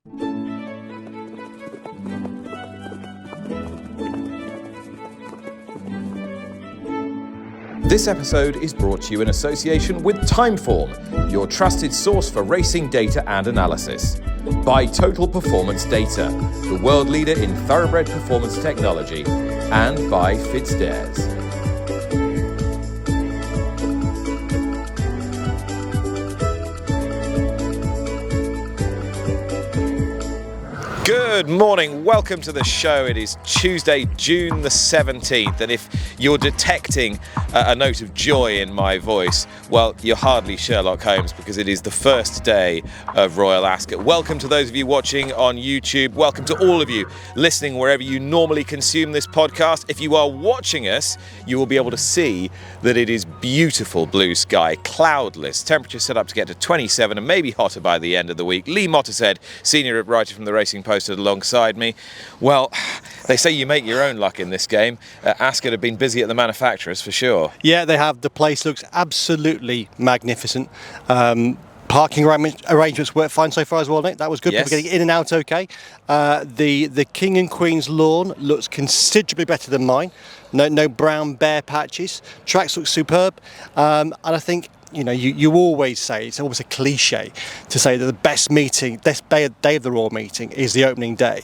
This episode is brought to you in association with Timeform, your trusted source for racing data and analysis. By Total Performance Data, the world leader in thoroughbred performance technology, and by Fitzdares. Good morning, welcome to the show. It is Tuesday, June the 17th, and if you're detecting a note of joy in my voice, well, you're hardly Sherlock Holmes, because it is the first day of Royal Ascot. Welcome to those of you watching on YouTube. Welcome to all of you listening wherever you normally consume this podcast. If you are watching us, you will be able to see that it is beautiful blue sky, cloudless, temperature set up to get to 27 and maybe hotter by the end of the week. Lee Mottershead, senior writer from the Racing Post, alongside me. Well, they say you make your own luck in this game. Ascot have been busy at the manufacturers for sure. Yeah, they have. The place looks absolutely magnificent. Parking arrangements work fine so far as well, Nick. That was good. Yes. People getting in and out okay. The King and Queen's lawn looks considerably better than mine. No brown bare patches. Tracks look superb. And I think, you know, you always say, it's almost a cliche to say that the best day of the Royal meeting is the opening day.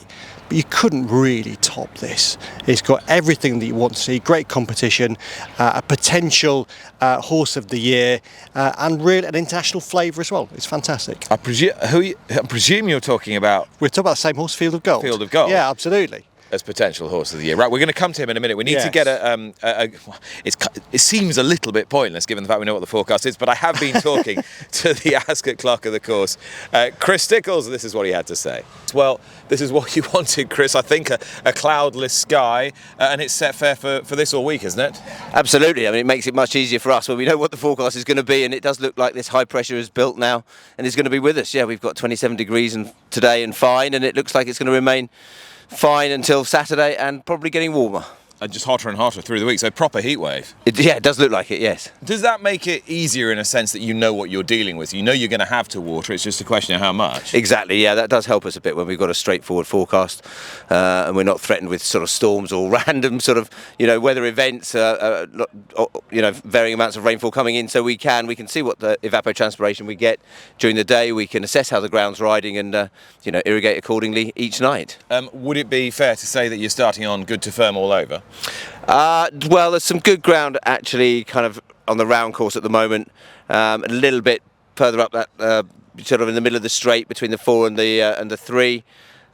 But you couldn't really top this. It's got everything that you want to see, great competition, a potential horse of the year, and an international flavour as well. It's fantastic. I presume you're talking about... We're talking about the same horse, Field of Gold. Field of Gold. Yeah, absolutely. As potential horse of the year. Right, we're going to come to him in a minute. We need to get it seems a little bit pointless given the fact we know what the forecast is, but I have been talking to the Ascot clerk of the course, Chris Stickels. This is what he had to say. Well, this is what you wanted, Chris. I think a cloudless sky, and it's set fair for this all week, isn't it? Absolutely. I mean, it makes it much easier for us when we know what the forecast is going to be, and it does look like this high pressure is built now and is going to be with us. Yeah, we've got 27 degrees today and fine, and it looks like it's going to remain fine until Saturday and probably getting warmer. And just hotter and hotter through the week, so proper heat wave. It does look like it, yes. Does that make it easier in a sense that you know what you're dealing with? You know you're going to have to water, it's just a question of how much. Exactly, yeah, that does help us a bit when we've got a straightforward forecast and we're not threatened with sort of storms or random sort of, weather events, varying amounts of rainfall coming in, so we can see what the evapotranspiration we get during the day. We can assess how the ground's riding and, irrigate accordingly each night. Would it be fair to say that you're starting on good to firm all over? Well, there's some good ground actually kind of on the round course at the moment, a little bit further up that sort of in the middle of the straight between the 4 and the 3.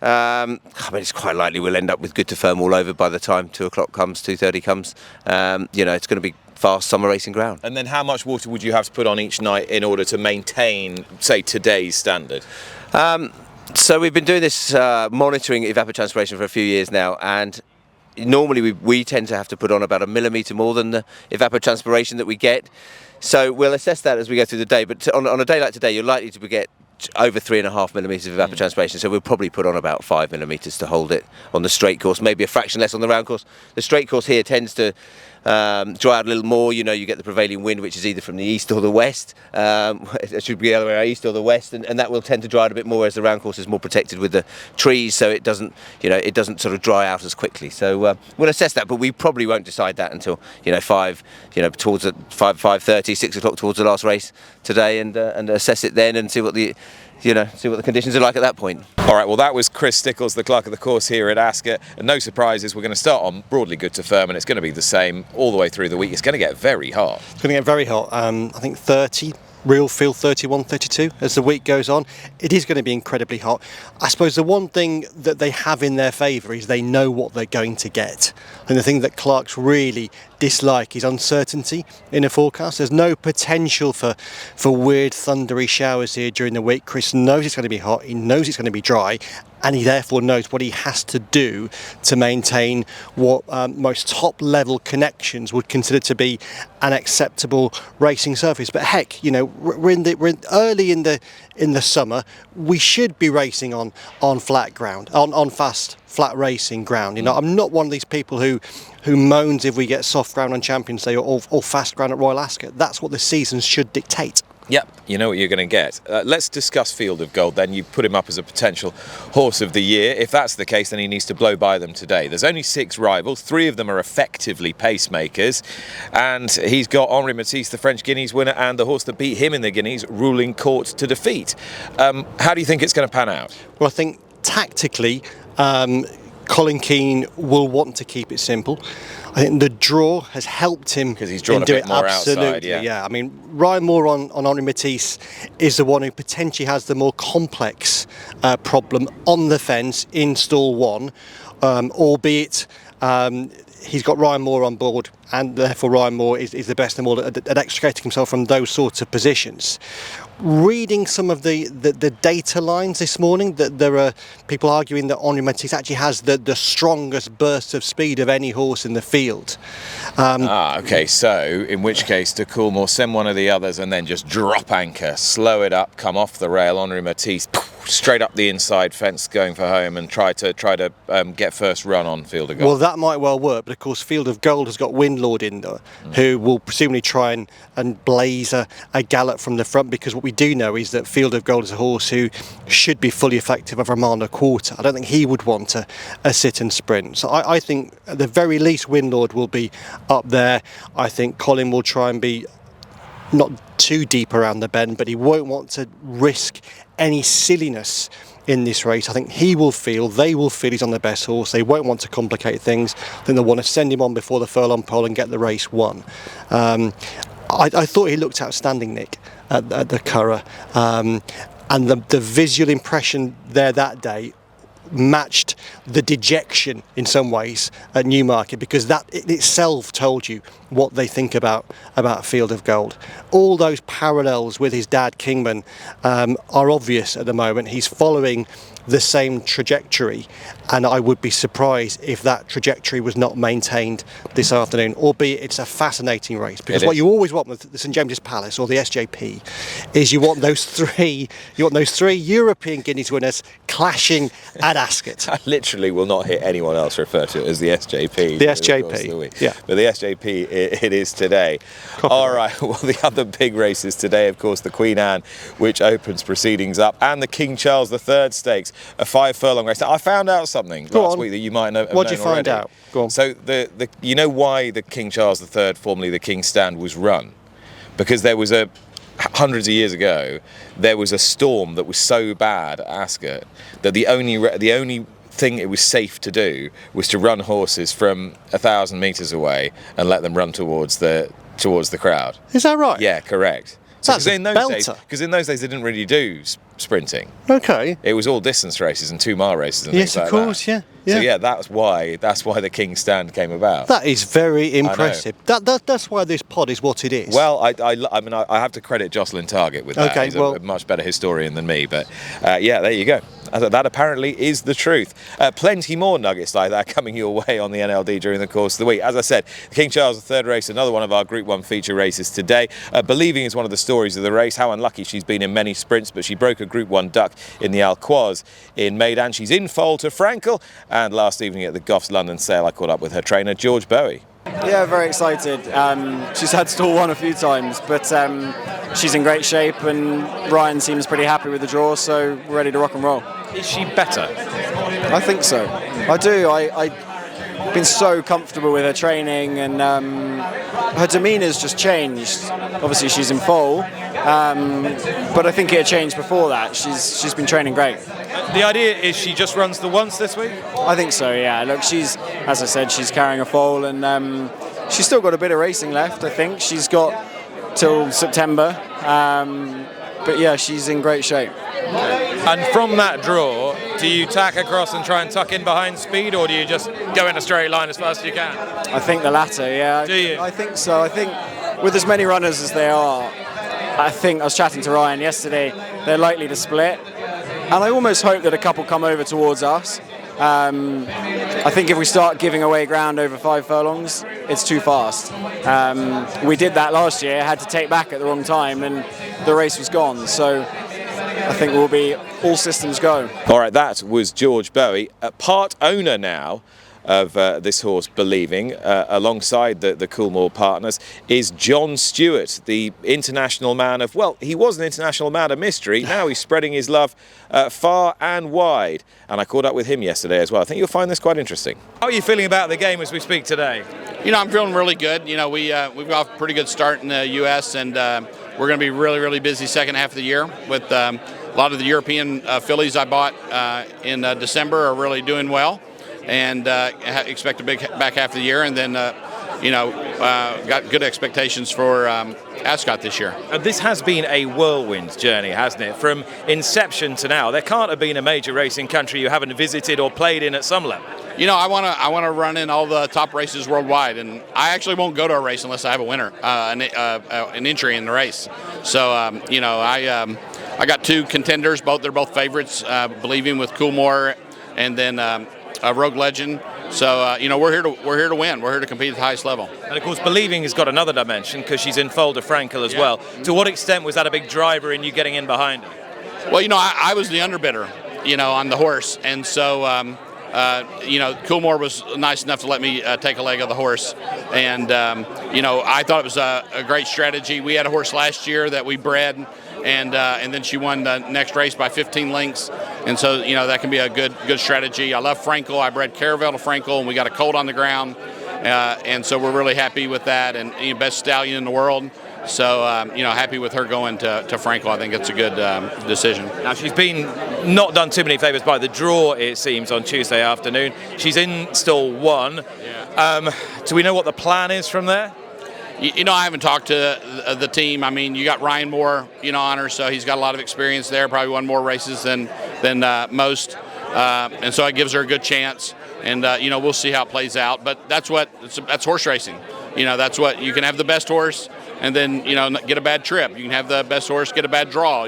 I mean, it's quite likely we'll end up with good to firm all over by the time 2 o'clock comes, 2:30 comes. It's going to be fast summer racing ground. And then how much water would you have to put on each night in order to maintain, say, today's standard? So we've been doing this monitoring evapotranspiration for a few years now, and normally we tend to have to put on about 1 millimetre more than the evapotranspiration that we get. So we'll assess that as we go through the day, but on a day like today you're likely to get over 3.5 millimetres of evapotranspiration, so we'll probably put on about 5 millimetres to hold it on the straight course, maybe a fraction less on the round course. The straight course here tends to dry out a little more. You get the prevailing wind, which is either from the east or the west. It should be the other way around, east or the west, and that will tend to dry out a bit more, as the round course is more protected with the trees, so it doesn't sort of dry out as quickly. So we'll assess that, but we probably won't decide that until 5:30, 6 o'clock towards the last race today, and assess it then and see what the conditions are like at that point. All right, well, that was Chris Stickels, the clerk of the course here at Ascot. And no surprises, we're going to start on broadly good to firm, and it's going to be the same all the way through the week. It's going to get very hot. It's going to get very hot. I think 30. Real feel 31, 32 as the week goes on. It is going to be incredibly hot. I suppose the one thing that they have in their favour is they know what they're going to get. And the thing that clerks really dislike is uncertainty in a forecast. There's no potential for weird thundery showers here during the week. Chris knows it's going to be hot, he knows it's going to be dry, and he therefore knows what he has to do to maintain what most top level connections would consider to be an acceptable racing surface. But heck, we're early in the summer. We should be racing on flat ground, on flat racing ground. I'm not one of these people who moans if we get soft ground on Champions Day or fast ground at Royal Ascot. That's what the seasons should dictate. Yep, you know what you're going to get. Let's discuss Field of Gold then. You put him up as a potential horse of the year. If that's the case, then he needs to blow by them today. There's only 6 rivals. 3 of them are effectively pacemakers. And he's got Henri Matisse, the French Guineas winner, and the horse that beat him in the Guineas, Ruling Court, to defeat. How do you think it's going to pan out? Well, I think tactically, Colin Keane will want to keep it simple. I think the draw has helped him because he's drawn a bit more outside. Yeah. I mean, Ryan Moore on Henri Matisse is the one who potentially has the more complex problem on the fence in stall 1, albeit he's got Ryan Moore on board, and therefore Ryan Moore is the best of them all at extricating himself from those sorts of positions. Reading some of the data lines this morning, that there are people arguing that Henri Matisse actually has the strongest burst of speed of any horse in the field. Okay, so in which case to Coolmore, send one of the others and then just drop anchor, slow it up, come off the rail, Henri Matisse straight up the inside fence going for home and try to get first run on Field of Gold. Well, that might well work, but of course Field of Gold has got Windlord in there, who will presumably try and blaze a gallop from the front, because what we do know is that Field of Gold is a horse who should be fully effective of Romano Quarter. I don't think he would want a sit and sprint. So I think at the very least Windlord will be up there. I think Colin will try and be not too deep around the bend, but he won't want to risk any silliness in this race. I think they will feel he's on the best horse. They won't want to complicate things. I think they'll want to send him on before the furlong pole and get the race won. I thought he looked outstanding, Nick, at the Curragh, and the visual impression there that day matched the dejection in some ways at Newmarket, because that it itself told you what they think about Field of Gold. All those parallels with his dad Kingman are obvious at the moment. He's following the same trajectory, and I would be surprised if that trajectory was not maintained this afternoon, albeit it's a fascinating race, because what you always want with the St James's Palace or the SJP is you want those three European Guineas winners clashing at Ascot. I literally will not hear anyone else refer to it as the SJP. The SJP, yeah. But the SJP it is today. All right, well, the other big races today, of course, the Queen Anne, which opens proceedings up, and the King Charles III Stakes, a 5 furlong race. Now, I found out something last week that you might know. What did you find out? Go on. So you know why the King Charles III, formerly the King's Stand, was run? Because there was hundreds of years ago, there was a storm that was so bad at Ascot that the only thing it was safe to do was to run horses from 1,000 metres away and let them run towards the crowd. Is that right? Yeah, correct. That's in those days, because in those days they didn't really do sprinting. Okay. It was all distance races and 2-mile races and yes, things like of course, that. Yeah. So yeah, that's why the King's Stand came about. That is very impressive. That's why this pod is what it is. Well, I mean, I have to credit Jocelyn Target with that. Okay, He's a much better historian than me. But yeah, there you go. That apparently is the truth. Plenty more nuggets like that coming your way on the NLD during the course of the week. As I said, the King Charles III race, another one of our Group 1 feature races today. Believing is one of the stories of the race. How unlucky she's been in many sprints, but she broke a Group 1 duck in the Alquoise in Maidan. She's in foal to Frankel, and last evening at the GOFFS London Sale I caught up with her trainer George Boughey. Yeah, very excited. She's had stall 1 a few times, but she's in great shape, and Ryan seems pretty happy with the draw, so we're ready to rock and roll. Is she better? I think so. I do. I've been so comfortable with her training, and her demeanour's just changed. Obviously she's in foal, but I think it had changed before that. She's been training great. The idea is she just runs the once this week? I think so, yeah. Look, as I said, she's carrying a foal, and she's still got a bit of racing left, I think. She's got till September, but yeah, she's in great shape. And from that draw, do you tack across and try and tuck in behind speed, or do you just go in a straight line as fast as you can? I think the latter, yeah. Do you? I think so. I think with as many runners as they are, I was chatting to Ryan yesterday, they're likely to split. And I almost hope that a couple come over towards us. I think if we start giving away ground over 5 furlongs, it's too fast. We did that last year, had to take back at the wrong time, and the race was gone. So I think we'll be all systems go. All right, that was George Boughey, part owner now of this horse, Believing, alongside the Coolmore partners, is John Stewart, the international man of, well, he was an international man of mystery. Now he's spreading his love far and wide. And I caught up with him yesterday as well. I think you'll find this quite interesting. How are you feeling about the game as we speak today? I'm feeling really good. We've got a pretty good start in the U.S. and we're going to be really, really busy second half of the year with a lot of the European fillies I bought in December are really doing well, and expect a big back half of the year, and then got good expectations for Ascot this year. This has been a whirlwind journey, hasn't it? From inception to now, there can't have been a major racing country you haven't visited or played in at some level. I want to run in all the top races worldwide, and I actually won't go to a race unless I have a winner, an entry in the race. So I got two contenders, they're both favorites, Believing with Coolmore, and then Rogue Legend. So we're here to win. We're here to compete at the highest level. And of course, Believing has got another dimension because she's in Foal de Frankel as well. To what extent was that a big driver in you getting in behind her? Well, I was the underbidder, on the horse, and so. Coolmore was nice enough to let me take a leg of the horse, and I thought it was a great strategy. We had a horse last year that we bred, and then she won the next race by 15 lengths, and so that can be a good strategy. I love Frankel. I bred Caravel to Frankel, and we got a colt on the ground, and so we're really happy with that. And best stallion in the world. So, happy with her going to Frankel. I think it's a good decision. Now, she's been not done too many favours by the draw, it seems, on Tuesday afternoon. She's in stall 1. Do we know what the plan is from there? I haven't talked to the team. I mean, you got Ryan Moore, on her, so he's got a lot of experience there, probably won more races than most. And so it gives her a good chance. And, we'll see how it plays out. But that's horse racing. That's what you can have the best horse and then, get a bad trip. You can have the best horse, get a bad draw,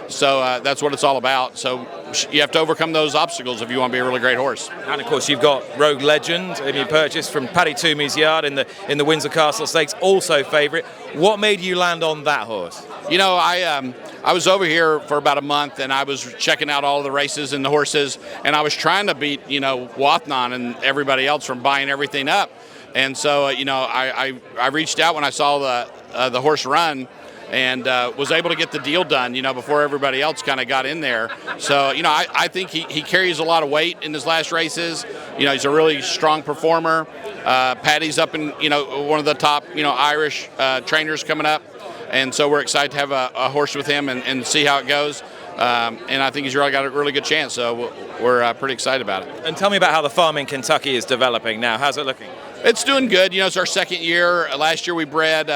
So that's what it's all about. So you have to overcome those obstacles if you want to be a really great horse. And, of course, you've got Rogue Legend, whom you purchased from Paddy Toomey's yard in the Windsor Castle Stakes, also favourite. What made you land on that horse? I was over here for about a month, and I was checking out all the races and the horses, and I was trying to beat, Wathnan and everybody else from buying everything up. And so, I reached out when I saw the horse run, and was able to get the deal done, before everybody else kind of got in there. So, I think he carries a lot of weight in his last races. He's a really strong performer. Paddy's up in, one of the top, Irish trainers coming up. And so we're excited to have a horse with him and see how it goes. And I think he's really got a really good chance. So we're pretty excited about it. And tell me about how the farm in Kentucky is developing now. How's it looking? It's doing good. It's our second year. Last year we bred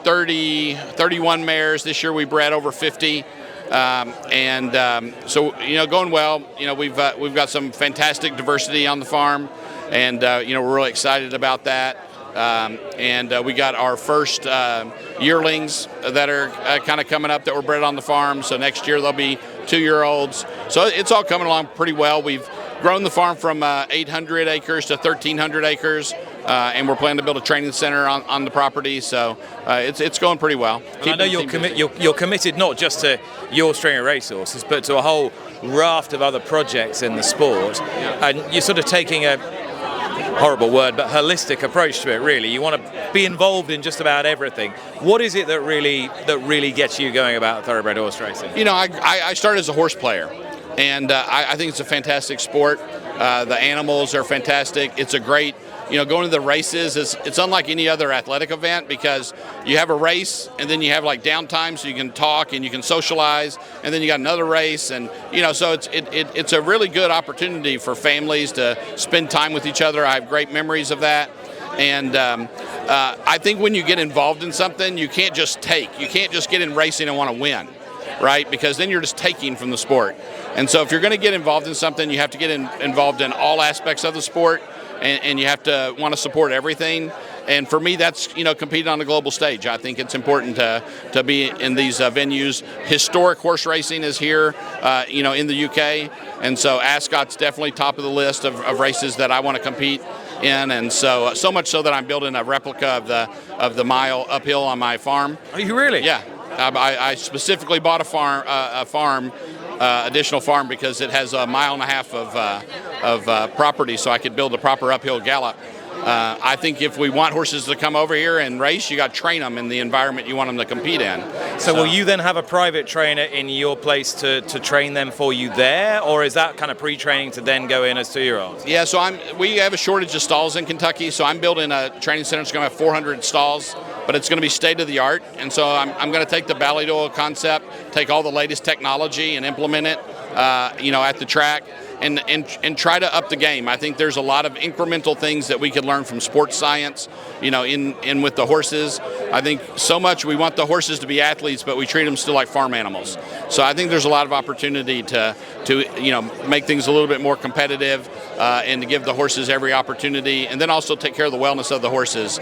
31 mares. This year we bred over 50. So going well. We've got some fantastic diversity on the farm, and we're really excited about that. We got our first yearlings that are kind of coming up that were bred on the farm. So next year they'll be 2-year-olds. So it's all coming along pretty well. We've grown the farm from 800 acres to 1,300 acres. And we're planning to build a training center on the property, so it's going pretty well. I know you're committed not just to your string of racehorses, but to a whole raft of other projects in the sport. And you're sort of taking a horrible word, but holistic approach to it. Really, you want to be involved in just about everything. What is it that really gets you going about thoroughbred horse racing? I started as a horse player, and I think it's a fantastic sport. The animals are fantastic. It's a great. Going to the races it's unlike any other athletic event because you have a race and then you have like downtime so you can talk and you can socialize, and then you got another race, and so it's a really good opportunity for families to spend time with each other. I have great memories of that. And I think when you get involved in something, you can't just take. You can't just get in racing and want to win, right? Because then you're just taking from the sport. And so if you're going to get involved in something, you have to get involved in all aspects of the sport. And you have to want to support everything. And for me, that's, competing on the global stage. I think it's important to be in these venues. Historic horse racing is here, in the UK. And so Ascot's definitely top of the list of races that I want to compete in. And so much so that I'm building a replica of the mile uphill on my farm. Are you really? Yeah. I specifically bought a farm additional farm because it has a mile and a half of property, so I could build a proper uphill gallop. I think if we want horses to come over here and race, you got to train them in the environment you want them to compete in. So will you then have a private trainer in your place to train them for you there, or is that kind of pre-training to then go in as 2-year-olds? Yeah, so we have a shortage of stalls in Kentucky, so I'm building a training center that's going to have 400 stalls, but it's going to be state-of-the-art, and so I'm going to take the Ballydoyle concept, take all the latest technology and implement it, at the track. And try to up the game. I think there's a lot of incremental things that we could learn from sports science, in with the horses. I think so much we want the horses to be athletes, but we treat them still like farm animals. So I think there's a lot of opportunity to make things a little bit more competitive and to give the horses every opportunity, and then also take care of the wellness of the horses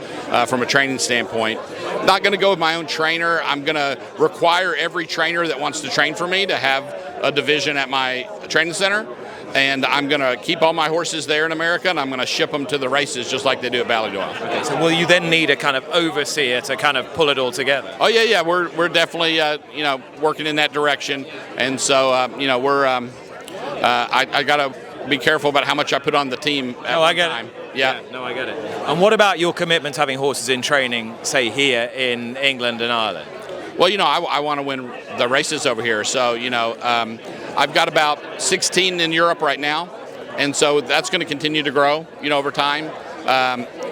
from a training standpoint. Not going to go with my own trainer. I'm going to require every trainer that wants to train for me to have a division at my training center. And I'm going to keep all my horses there in America, and I'm going to ship them to the races just like they do at Ballydoyle. Okay, so will you then need a kind of overseer to kind of pull it all together? Oh yeah, we're definitely working in that direction, and so I got to be careful about how much I put on the team at I get time. it. Yeah, no, I get it. And what about your commitment to having horses in training, say here in England and Ireland? Well, I want to win the races over here. So, I've got about 16 in Europe right now. And so that's going to continue to grow, over time.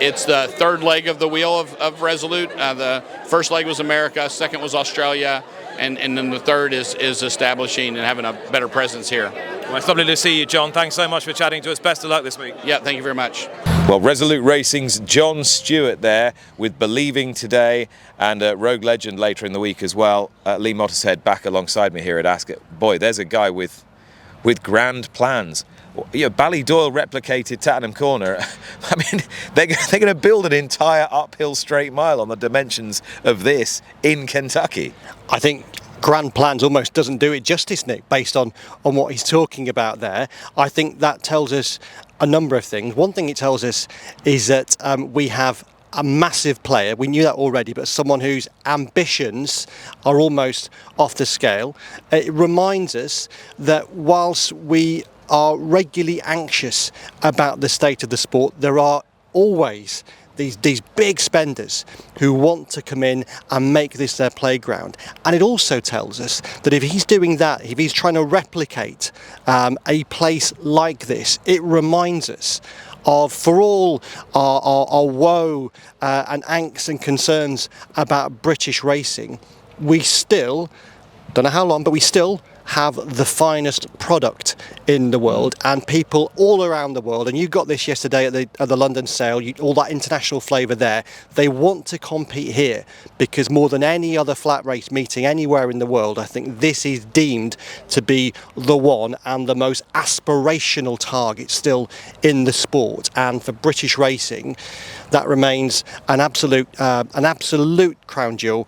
It's the third leg of the wheel of Resolute. The first leg was America, second was Australia, and then the third is establishing and having a better presence here. Well, it's lovely to see you, John. Thanks so much for chatting to us. Best of luck this week. Yeah, thank you very much. Well, Resolute Racing's John Stewart there with Believing today, and Rogue Legend later in the week as well. Lee Mottershead back alongside me here at Ascot. Boy, there's a guy with grand plans. Ballydoyle replicated Tattenham Corner. I mean, they're going to build an entire uphill straight mile on the dimensions of this in Kentucky. I think grand plans almost doesn't do it justice, Nick, based on what he's talking about there. I think that tells us a number of things. One thing it tells us is that we have a massive player. We knew that already, but someone whose ambitions are almost off the scale. It reminds us that whilst we are regularly anxious about the state of the sport, there are always these big spenders who want to come in and make this their playground. And it also tells us that if he's doing that, if he's trying to replicate a place like this, it reminds us of, for all our woe and angst and concerns about British racing, we still, don't know how long, but we still have the finest product in the world, and people all around the world, and you got this yesterday at the London Sale, all that international flavour there, they want to compete here because more than any other flat race meeting anywhere in the world, I think this is deemed to be the one and the most aspirational target still in the sport. And for British racing, that remains an absolute crown jewel.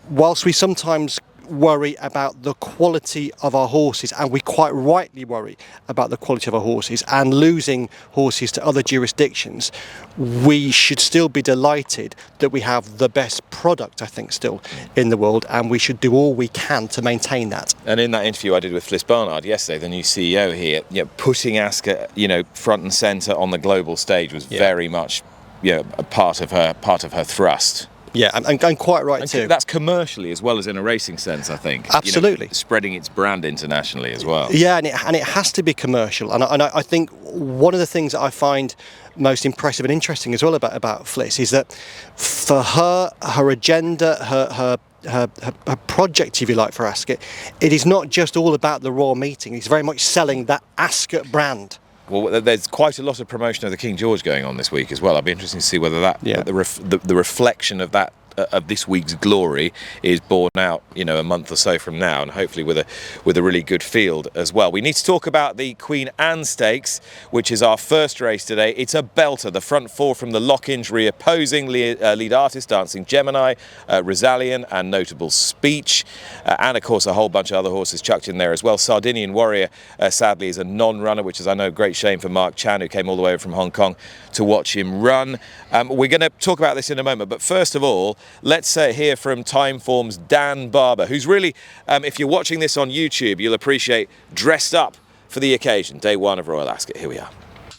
Whilst we sometimes worry about the quality of our horses, and we quite rightly worry about the quality of our horses and losing horses to other jurisdictions, we should still be delighted that we have the best product, I think, still in the world, and we should do all we can to maintain that. And in that interview I did with Fliss Barnard yesterday, the new CEO here, putting Ascot, front and centre on the global stage was very much, a part of her thrust. Yeah, and quite right too. That's commercially as well as in a racing sense, I think. Absolutely. Spreading its brand internationally as well. Yeah, and it has to be commercial. And I think one of the things that I find most impressive and interesting as well about Fliss is that for her agenda, her project, if you like, for Ascot, it is not just all about the Royal Meeting. It's very much selling that Ascot brand. Well, there's quite a lot of promotion of the King George going on this week as well. I'd be interested to see whether that the reflection of that of this week's glory is borne out, a month or so from now, and hopefully with a really good field as well. We need to talk about the Queen Anne Stakes, which is our first race today. It's a belter. The front four from the Lock Injury opposing lead artist Dancing Gemini, Rosalian and Notable Speech, and of course a whole bunch of other horses chucked in there as well. Sardinian Warrior sadly is a non-runner, which is, I know, a great shame for Mark Chan, who came all the way from Hong Kong to watch him run. We're going to talk about this in a moment, but first of all, let's hear from Timeform's Dan Barber, who's really, if you're watching this on YouTube, you'll appreciate dressed up for the occasion. Day one of Royal Ascot. Here we are.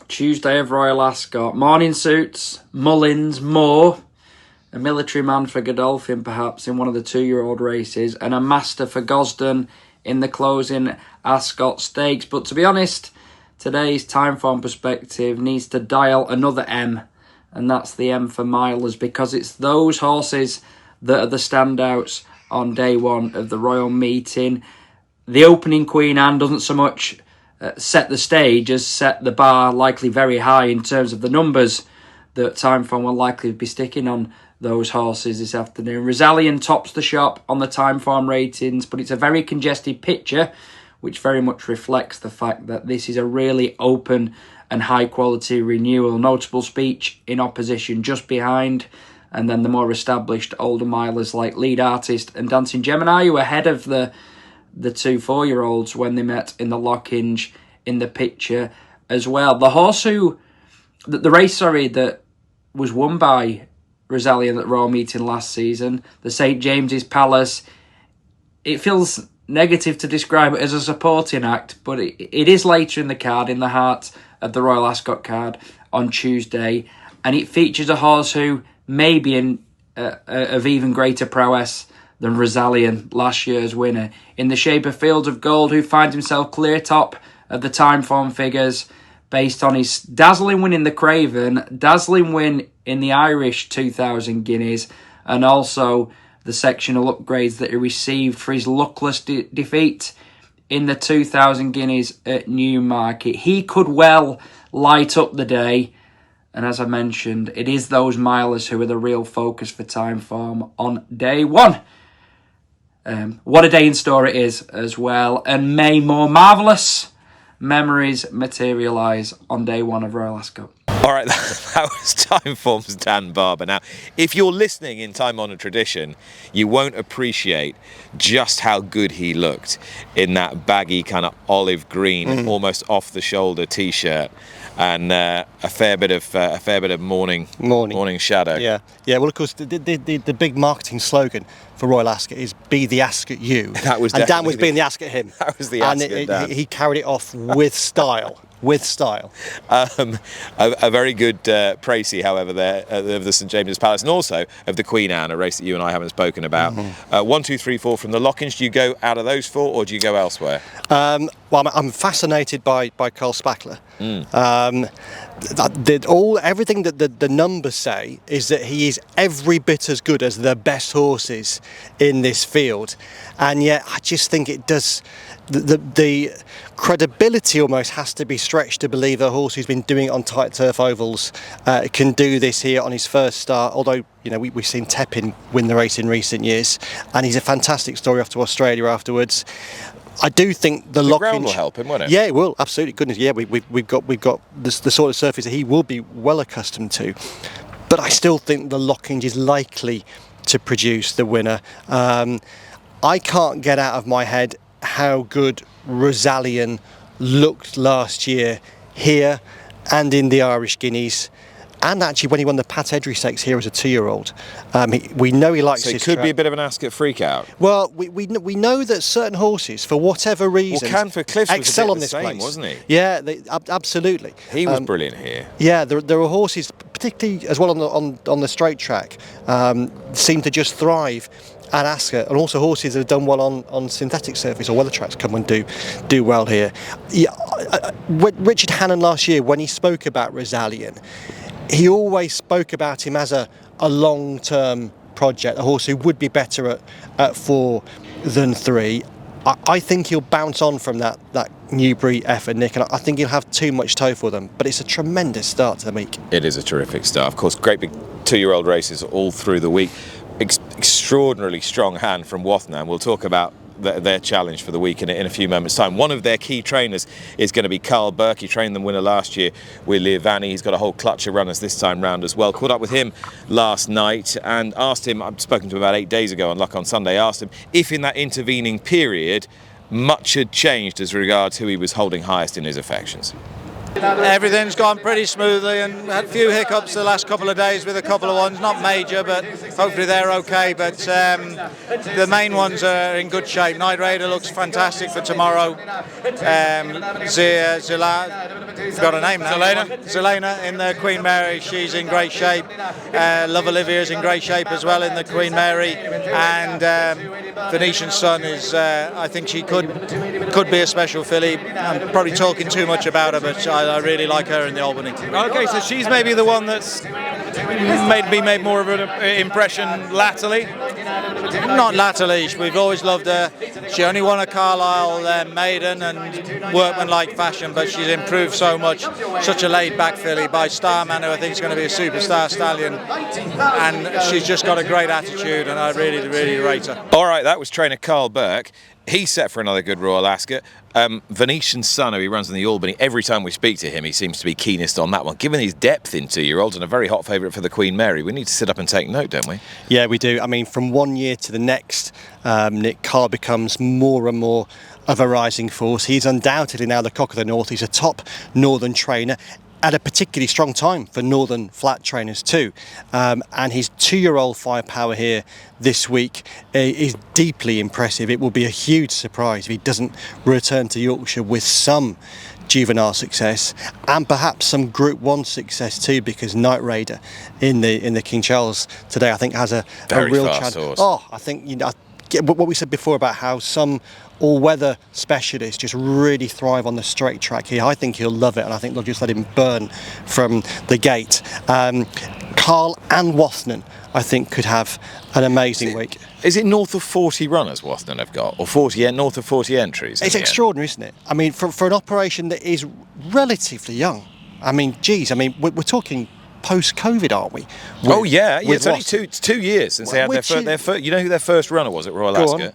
Tuesday of Royal Ascot. Morning suits, Mullins, Moore, a military man for Godolphin perhaps in one of the 2-year-old races, and a master for Gosden in the closing Ascot Stakes. But to be honest, today's Timeform perspective needs to dial another M, and that's the M for milers, because it's those horses that are the standouts on day one of the Royal Meeting. The opening Queen Anne doesn't so much set the stage as set the bar likely very high in terms of the numbers that Timeform will likely be sticking on those horses this afternoon. Rosallion tops the shop on the Timeform ratings, but it's a very congested picture, which very much reflects the fact that this is a really open and high quality renewal. Notable Speech in opposition just behind, and then the more established older milers like Lead Artist and Dancing Gemini, who are ahead of the 2 4-year-olds when they met in the Lockhinge in the picture as well. The horse the race that was won by Rosallion at the Royal Meeting last season, the St James's Palace, it feels negative to describe it as a supporting act, but it is later in the card, in the heart of the Royal Ascot card on Tuesday, and it features a horse who may be of even greater prowess than Rosallion, last year's winner, in the shape of Fields of Gold, who finds himself clear top of the Timeform figures based on his dazzling win in the Craven, dazzling win in the Irish 2,000 guineas, and also the sectional upgrades that he received for his luckless defeat in the 2,000 guineas at Newmarket. He could well light up the day, and as I mentioned, it is those milers who are the real focus for Timeform on day one. What a day in store it is as well, and may more marvellous memories materialise on day one of Royal Ascot. All right, that was Timeform's Dan Barber. Now, if you're listening in Time Honoured Tradition, you won't appreciate just how good he looked in that baggy kind of olive green, almost off the shoulder T-shirt, and a fair bit of morning shadow. Yeah. Well, of course, the big marketing slogan for Royal Ascot is "Be the Ascot you." That was, and Dan was being the Ascot him. That was the Ascot Dan. He carried it off with style. With style. A very good précis, however, there of the St James's Palace, and also of the Queen Anne, a race that you and I haven't spoken about. 1, 2, 3, 4 from the Lockhinge. Do you go out of those 4, or do you go elsewhere? Well, I'm fascinated by Karl Spackler. Everything that the numbers say is that he is every bit as good as the best horses in this field, and yet I just think it does. The credibility almost has to be stretched to believe a horse who's been doing it on tight turf ovals can do this here on his first start. Although, you know, we've seen Tepin win the race in recent years, and he's a fantastic story off to Australia afterwards. I do think the Lockhinge ground will help him, won't it? Yeah, it will, absolutely. Goodness, yeah, we've got the sort of surface that he will be well accustomed to. But I still think the Lockhinge is likely to produce the winner. I can't get out of my head how good Rosallion looked last year here and in the Irish Guineas, and actually when he won the Pat Edry Stakes here as a 2-year-old. We know he likes his So it could track. be a bit of an Ascot freak out. Well, we know that certain horses, for whatever reason, Canford Cliffs was excel a bit on the this same, place, wasn't he? Yeah, absolutely. He was brilliant here. Yeah, there are horses, particularly as well on the straight track, seem to just thrive at Ascot, and also horses that have done well on synthetic surface or weather tracks come and do well here. Yeah, Richard Hannon last year, when he spoke about Rosallion, he always spoke about him as a long-term project, a horse who would be better at 4 than 3. I think he'll bounce on from that Newbury effort, Nick, and I think he'll have too much toe for them. But it's a tremendous start to the week. It is a terrific start. Of course, great big 2-year-old races all through the week. Extraordinarily strong hand from Wathnan. We'll talk about their challenge for the week in a few moments' time. One of their key trainers is going to be Karl Burke. He trained them winner last year with Leovanni. He's got a whole clutch of runners this time round as well. Caught up with him last night and asked him, I've spoken to him about 8 days ago on Luck on Sunday, asked him if in that intervening period much had changed as regards who he was holding highest in his affections. Everything's gone pretty smoothly, and had a few hiccups the last couple of days with a couple of ones, not major, but hopefully they're okay. But the main ones are in good shape. Night Raider looks fantastic for tomorrow. Forgot her name now. Zelena in the Queen Mary, she's in great shape. Love Olivia's in great shape as well in the Queen Mary, and Venetian Sun is, I think she could be a special filly. I'm probably talking too much about her, but I really like her in the Albany. Okay, so she's maybe the one that's made more of an impression latterly. Not latterly, we've always loved her. She only won a Carlisle maiden and workman-like fashion, but she's improved so much. Such a laid-back filly by Starman, who I think is going to be a superstar stallion, and she's just got a great attitude, and I really, really rate her. All right, that was trainer Karl Burke. He's set for another good Royal Ascot. Venetian Sun, who he runs in the Albany, every time we speak to him, he seems to be keenest on that one. Given his depth in 2-year-olds and a very hot favourite for the Queen Mary, we need to sit up and take note, don't we? Yeah, we do. I mean, from one year to the next, Nick, Karl becomes more and more of a rising force. He's undoubtedly now the cock of the north. He's a top northern trainer at a particularly strong time for northern flat trainers too, and his 2-year-old firepower here this week is deeply impressive. It will be a huge surprise if he doesn't return to Yorkshire with some juvenile success and perhaps some Group 1 success too, because Night Raider in the King Charles today, I think, has a real chance. Oh, I think, you know, what we said before about how some all-weather specialists just really thrive on the straight track here. I think he'll love it, and I think they'll just let him burn from the gate. Karl and Wathnan, I think, could have an amazing week. Is it north of 40 runners Wathnan have got, or 40 north of 40 entries? It's extraordinary, isn't it? I mean, for an operation that is relatively young. I mean, geez, I mean, we're talking post-COVID, aren't we? It's only 2 years since they had their first. You know who their first runner was at Royal Ascot?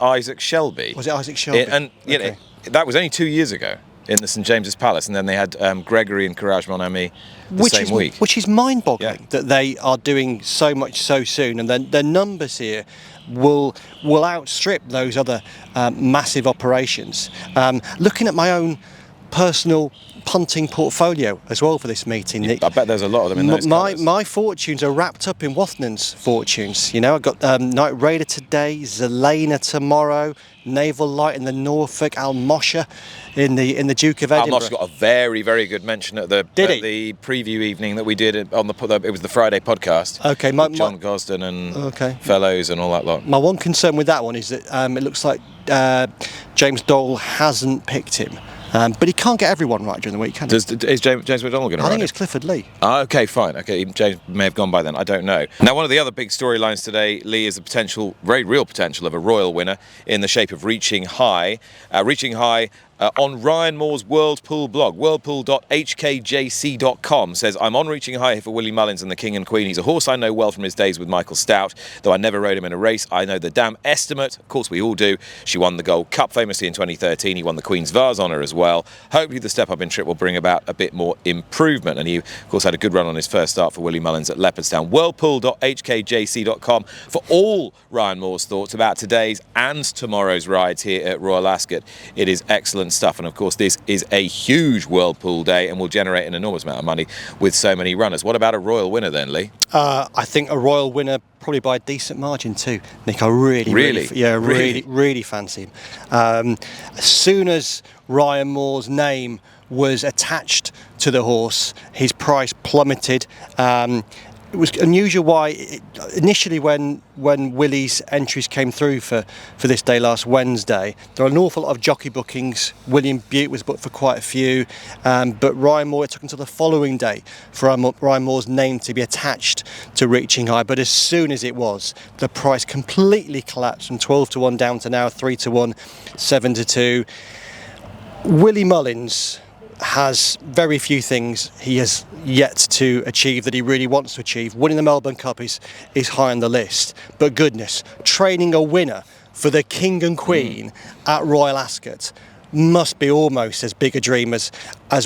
Isaac Shelby. Was it Isaac Shelby? You know, that was only 2 years ago in the St James's Palace, and then they had Gregory and Courage Mon Ami the same week. Which is mind-boggling that they are doing so much so soon, and then their numbers here will outstrip those other massive operations. Looking at my own personal punting portfolio as well for this meeting, Nick. I bet there's a lot of them in those colours. My fortunes are wrapped up in Wathnan's fortunes. You know, I've got Night Raider today, Zelena tomorrow, Naval Light in the Norfolk, Almosha in the Duke of Edinburgh. Almosha got a very, very good mention at the preview evening that we did on it was the Friday podcast. Okay, John Gosden and Fellows and all that lot. My one concern with that one is that it looks like James Dole hasn't picked him. But he can't get everyone right during the week, can he? Is James McDonald going to ride? I think it's Clifford Lee. Okay, fine. Okay, James may have gone by then. I don't know. Now, one of the other big storylines today, Lee, is the very real potential of a royal winner in the shape of Reaching High. Reaching High on Ryan Moore's Whirlpool blog, whirlpool.hkjc.com, says, I'm on Reaching High here for Willie Mullins and the King and Queen. He's a horse I know well from his days with Michael Stout, though I never rode him in a race. I know the Dam Estimate. Of course, we all do. She won the Gold Cup famously in 2013. He won the Queen's Vase honour as well. Hopefully the step up in trip will bring about a bit more improvement. And he, of course, had a good run on his first start for Willie Mullins at Leopardstown. Whirlpool.hkjc.com for all Ryan Moore's thoughts about today's and tomorrow's rides here at Royal Ascot. It is excellent stuff, and of course this is a huge Whirlpool day and will generate an enormous amount of money with so many runners. What about a royal winner then, Lee? I think a royal winner probably by a decent margin too, Nick. I really fancy him. As soon as Ryan Moore's name was attached to the horse, his price plummeted. It was unusual why initially when Willie's entries came through for this day last Wednesday, there were an awful lot of jockey bookings. William Butte was booked for quite a few, but Ryan Moore, it took until the following day for Ryan Moore's name to be attached to Reaching High. But as soon as it was, the price completely collapsed from 12 to 1 down to now 3 to 1, 7 to 2. Willie Mullins has very few things he has yet to achieve that he really wants to achieve. Winning the Melbourne Cup is high on the list, but goodness, training a winner for the King and Queen at Royal Ascot must be almost as big a dream as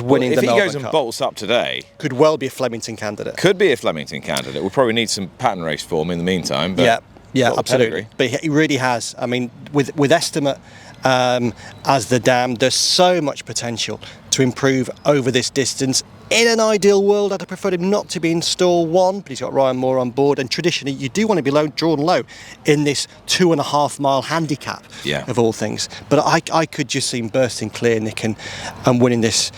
winning the Melbourne Cup. If he goes and bolts up today, could well be a Flemington candidate. We'll probably need some pattern race form in the meantime. But yeah, absolutely. But he really has. I mean, with Estimate as the dam. There's so much potential to improve over this distance. In an ideal world, I'd have preferred him not to be in stall 1, but he's got Ryan Moore on board, and traditionally you do want to be drawn low in this 2.5 mile handicap, of all things. But I could just see him bursting clear, Nick, and winning this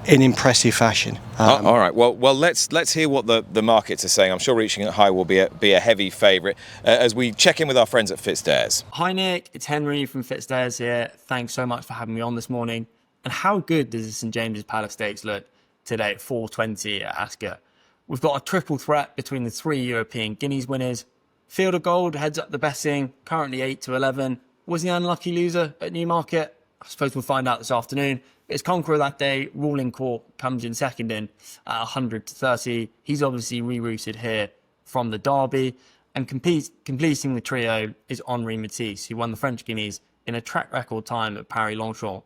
in impressive fashion. All right. Well, let's hear what the markets are saying. I'm sure Reaching It High will be a heavy favourite as we check in with our friends at Fitzdares. Hi Nick, it's Henry from Fitzdares here. Thanks so much for having me on this morning. And how good does the St James's Palace Stakes look today at 4:20 at Ascot? We've got a triple threat between the 3 European Guineas winners. Field of Gold heads up the betting, currently 8-11. Was the unlucky loser at Newmarket? I suppose we'll find out this afternoon. His conqueror that day, Ruling Court, comes in second in at 100-30. He's obviously rerouted here from the Derby. And completing the trio is Henri Matisse, who won the French Guineas in a track record time at Paris-Longchamp.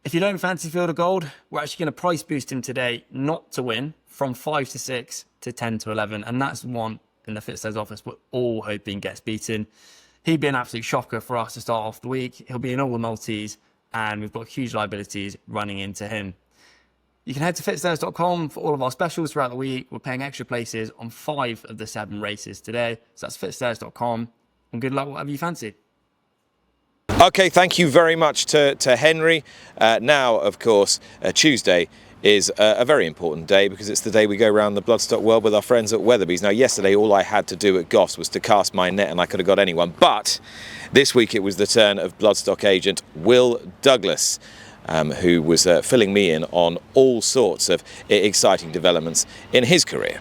If you don't fancy Field of Gold, we're actually going to price boost him today not to win from 5-6 to 10-11. And that's one in the Fitzdares office we're all hoping gets beaten. He'd be an absolute shocker for us to start off the week. He'll be in all the multis, and we've got huge liabilities running into him. You can head to Fitzdares.com for all of our specials throughout the week. We're paying extra places on 5 of the 7 races today. So that's Fitzdares.com, and good luck whatever you fancy. Okay, thank you very much to Henry. Now, of course, Tuesday is a very important day because it's the day we go around the Bloodstock world with our friends at Weatherbys. Now, yesterday, all I had to do at GOFFS was to cast my net and I could have got anyone. But this week, it was the turn of Bloodstock agent Will Douglas, who was filling me in on all sorts of exciting developments in his career.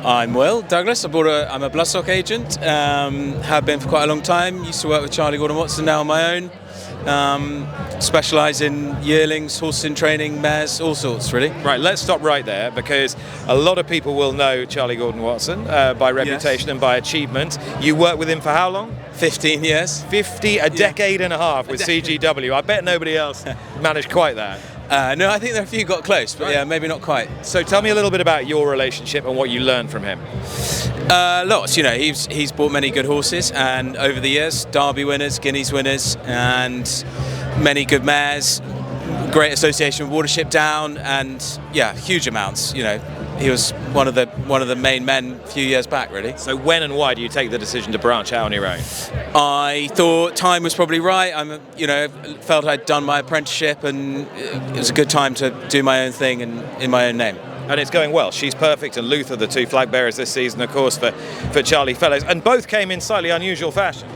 I'm Will Douglas. I'm a Bloodstock agent, have been for quite a long time. Used to work with Charlie Gordon-Watson, now on my own. Specialise in yearlings, horses in training, mares, all sorts really. Right, let's stop right there because a lot of people will know Charlie Gordon-Watson by reputation and by achievement. You worked with him for how long? 15 years. A decade and a half with CGW. I bet nobody else managed quite that. No, I think there are a few got close, but yeah, maybe not quite. So tell me a little bit about your relationship and what you learned from him. Lots, he's bought many good horses, and over the years, Derby winners, Guineas winners, and many good mares. Great association with Watership Down, and yeah, huge amounts. He was one of the main men a few years back, really. So when and why do you take the decision to branch out on your own? I thought time was probably right. Felt I'd done my apprenticeship, and it was a good time to do my own thing and in my own name. And it's going well. She's Perfect and Luther, the 2 flag bearers this season, of course, for Charlie Fellows, and both came in slightly unusual fashion.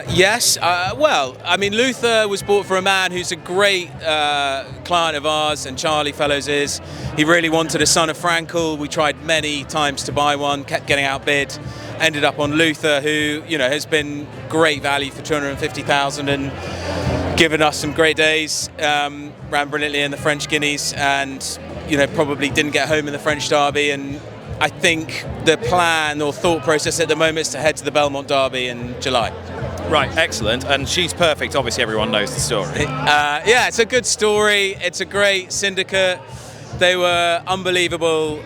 Yes. Luther was bought for a man who's a great client of ours, and Charlie Fellows is. He really wanted a son of Frankel. We tried many times to buy one, kept getting outbid. Ended up on Luther, who has been great value for 250,000 and given us some great days. Ran brilliantly in the French Guineas, and probably didn't get home in the French Derby. And I think the plan or thought process at the moment is to head to the Belmont Derby in July. Right, excellent. And She's Perfect, obviously everyone knows the story. Yeah, it's a good story. It's a great syndicate. They were unbelievable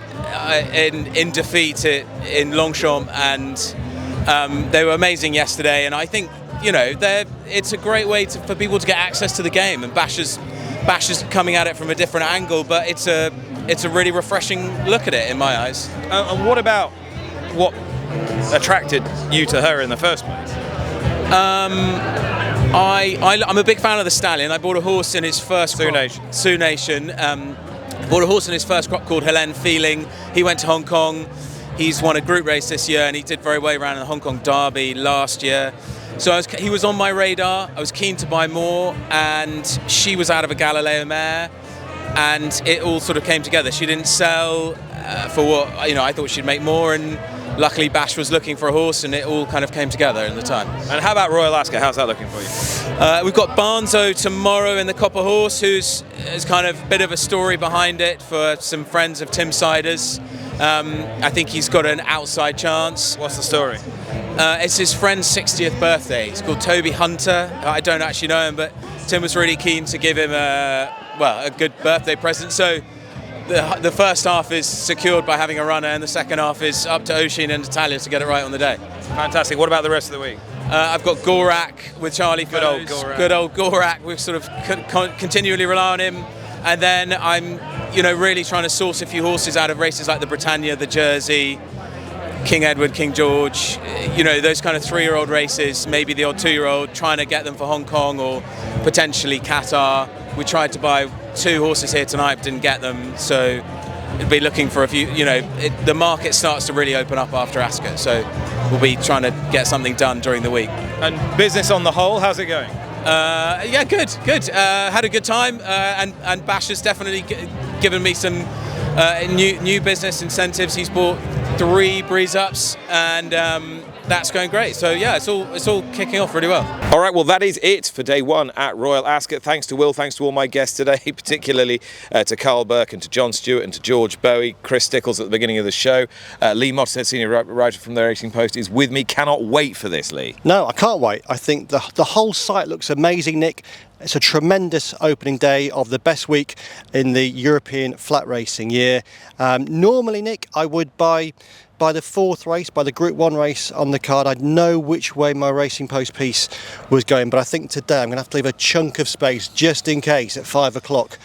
in defeat in Longchamp, and they were amazing yesterday. And I think it's a great way for people to get access to the game. And Bash is coming at it from a different angle, but it's a really refreshing look at it in my eyes. And what about what attracted you to her in the first place? I'm a big fan of the stallion. I bought a horse in his first crop, Sioux Nation. Bought a horse in his first crop called Helene Feeling. He went to Hong Kong. He's won a group race this year, and he did very well around in the Hong Kong Derby last year. So he was on my radar. I was keen to buy more, and she was out of a Galileo mare, and it all sort of came together. She didn't sell for what I thought she'd make more, and luckily Bash was looking for a horse, and it all kind of came together in the time. And how about Royal Ascot? How's that looking for you? We've got Barnzo tomorrow in the Copper Horse, who's kind of a bit of a story behind it for some friends of Tim Siders. I think he's got an outside chance. What's the story? It's his friend's 60th birthday. He's called Toby Hunter. I don't actually know him, but Tim was really keen to give him a good birthday present. So the first half is secured by having a runner, and the second half is up to Oshin and Natalia to get it right on the day. Fantastic. What about the rest of the week? I've got Gorak with Charlie Fellows. Good old Gorak. We sort of continually rely on him. And then I'm, really trying to source a few horses out of races like the Britannia, the Jersey, King Edward, King George, those kind of 3-year-old races, maybe the odd 2-year-old, trying to get them for Hong Kong or potentially Qatar. We tried to buy 2 horses here tonight, but didn't get them, so it'd be looking for a few, the market starts to really open up after Ascot, so we'll be trying to get something done during the week. And business on the whole, how's it going? Yeah, good. Had a good time, and Bash has definitely given me some new business incentives. He's bought 3 breeze ups, and that's going great. So yeah, it's all kicking off really well. All right, well, that is it for day 1 at Royal Ascot. Thanks to Will, thanks to all my guests today, particularly to Karl Burke and to John Stewart and to George Boughey, Chris Stickels at the beginning of the show. Lee Mottershead, senior writer from the Racing Post, is with me. Cannot wait for this, Lee. No, I can't wait. I think the whole site looks amazing, Nick. It's a tremendous opening day of the best week in the European flat racing year. Normally, Nick, I would by the 4th race, by the Group 1 race on the card, I'd know which way my Racing Post piece was going. But I think today I'm going to have to leave a chunk of space just in case at 5 o'clock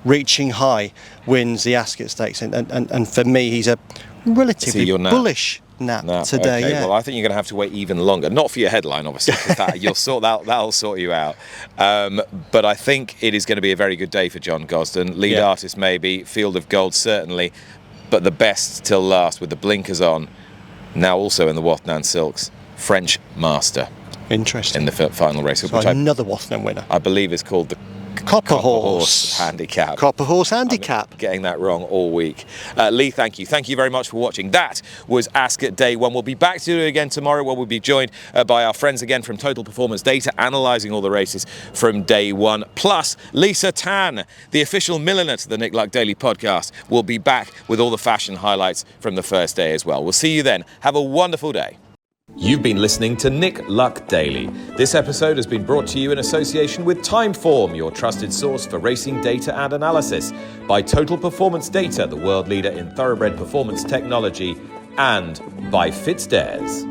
Reaching High wins the Ascot Stakes. And for me, he's a relatively bullish nap today. Okay, yeah. Well, I think you're going to have to wait even longer. Not for your headline, obviously, because that'll sort you out. But I think it is going to be a very good day for John Gosden. Lead artist maybe, Field of Gold certainly, but the best till last with the blinkers on. Now also in the Wathnan Silks, French Master. Interesting. In the final race, So which another Wathnan winner. I believe is called the Copper Horse Handicap. Copper Horse Handicap. I'm getting that wrong all week. Lee, thank you. Thank you very much for watching. That was Ascot Day 1. We'll be back to do it again tomorrow, where we'll be joined by our friends again from Total Performance Data, analysing all the races from day 1. Plus, Lisa Tan, the official milliner to the Nick Luck Daily podcast, will be back with all the fashion highlights from the first day as well. We'll see you then. Have a wonderful day. You've been listening to Nick Luck Daily. This episode has been brought to you in association with Timeform, your trusted source for racing data and analysis, by Total Performance Data, the world leader in thoroughbred performance technology, and by Fitzdares.